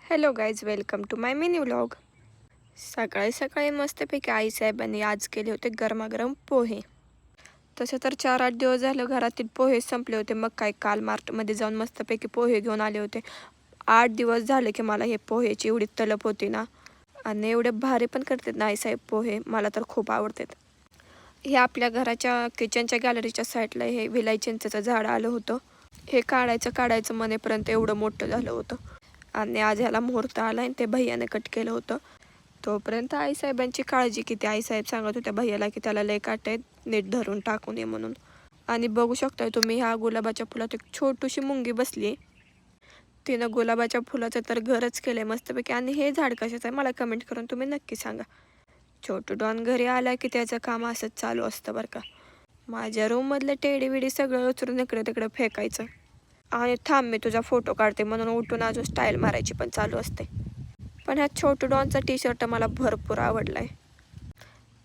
Hello guys, welcome to my mini vlog. सकाळी सकाळी मस्तपैकी आईसाहेबांनी आज केले होते गरमागरम पोहे. तसे तर 4-8 दिवस झालं घरातील पोहे संपले होते. मग काय, काल मार्केटमध्ये जाऊन मस्तपैकी पोहे घेऊन आले होते. 8 दिवस झाले की मला हे पोहेची एवढी तलप होती ना. आणि एवढे भारी पण करतात ना आईसाहेब पोहे, मला तर खूप आवडतात. हे आपल्या घराच्या किचनच्या गॅलरीच्या साईडला हे विलाई चिंचेचं झाड आलं होतं. हे काढायचं मनेपर्यंत एवढं मोठं झालं होतं. आणि आज ह्याला मुहूर्त आला आणि ते भैयाने कट केलं होतं. तोपर्यंत आईसाहेबांची काळजी किती. आईसाहेब सांगत होत्या भैयाला की त्याला लय काटे आहेत, नीट धरून टाकून ये म्हणून. आणि बघू शकताय तुम्ही, ह्या गुलाबाच्या फुलात एक छोटीशी मुंगी बसली. तिनं गुलाबाच्या फुलाचं तर घरच केलंय मस्तपैकी. आणि हे झाड कशाचं आहे मला कमेंट करून तुम्ही नक्की सांगा. छोटू डॉन घरी आला की त्याचं काम असंच चालू असतं बरं का. माझ्या रूममधलं टेडी विडी सगळं उचलून इकडे तिकडे फेकायचं. आणि थांब मी तुझा फोटो काढते म्हणून उठून अजून स्टाईल मारायची पण चालू असते. पण ह्या छोटू डॉनचा टी शर्ट मला भरपूर आवडला आहे.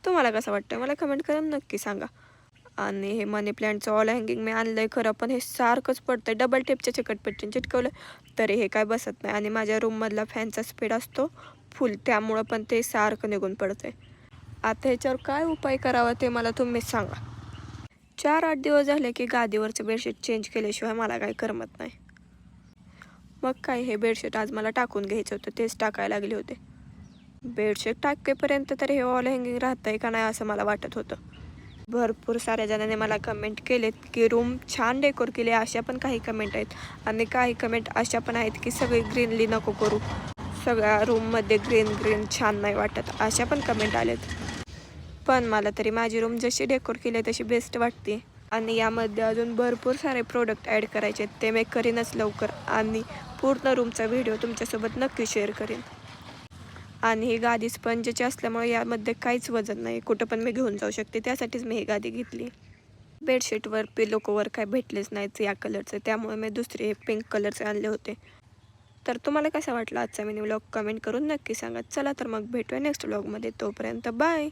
तुम्हाला कसं वाटतं मला कमेंट करून नक्की सांगा. आणि हे मनी प्लॅन्टचं ऑल हँगिंग मी आणलं आहे खरं, पण हे सारखंच पडतं. डबल टेपच्या चिकटपट्टीने चिटकवलं तरी हे काय बसत नाही. आणि माझ्या रूममधला फॅनचा स्पीड असतो फुल, त्यामुळं पण ते सारखं निघून पडतं आहे. आता ह्याच्यावर काय उपाय करावा ते मला तुम्हीच सांगा. 4-8 दिवस झाले की गादीवरचं बेडशीट चेंज केल्याशिवाय मला काही करमत नाही. मग काय, हे बेडशीट आज मला टाकून घ्यायचं होतं, तेच टाकायला लागले होते. बेडशीट टाकेपर्यंत तर हे ऑल हँगिंग राहतंय का नाही असं मला वाटत होतं. भरपूर साऱ्या जणांनी मला कमेंट केलेत की रूम छान डेकोर केली, अशा पण काही कमेंट आहेत. आणि काही कमेंट अशा पण आहेत की सगळी ग्रीनली नको करू, सगळ्या रूममध्ये ग्रीन ग्रीन छान नाही वाटत, अशा पण कमेंट आलेत. पण मला तरी माझी रूम जशी डेकोर केली आहे तशी बेस्ट वाटते. आणि यामध्ये अजून भरपूर सारे प्रोडक्ट ॲड करायचे आहेत, ते मी करीनच लवकर. आणि पूर्ण रूमचा व्हिडिओ तुमच्यासोबत नक्की शेअर करीन. आणि ही गादी स्पंजची असल्यामुळे यामध्ये काहीच वजन नाही, कुठं पण मी घेऊन जाऊ शकते, त्यासाठीच मी ही गादी घेतली. बेडशीटवर पिलो कवर काय भेटलेच नाहीत या कलरचे, त्यामुळे मी दुसरे पिंक कलरचे आणले होते. तर तुम्हाला कसा वाटला आजचा मिनी व्लॉग कमेंट करून नक्की सांगा. चला तर मग भेटूया नेक्स्ट व्लॉगमध्ये, तोपर्यंत बाय.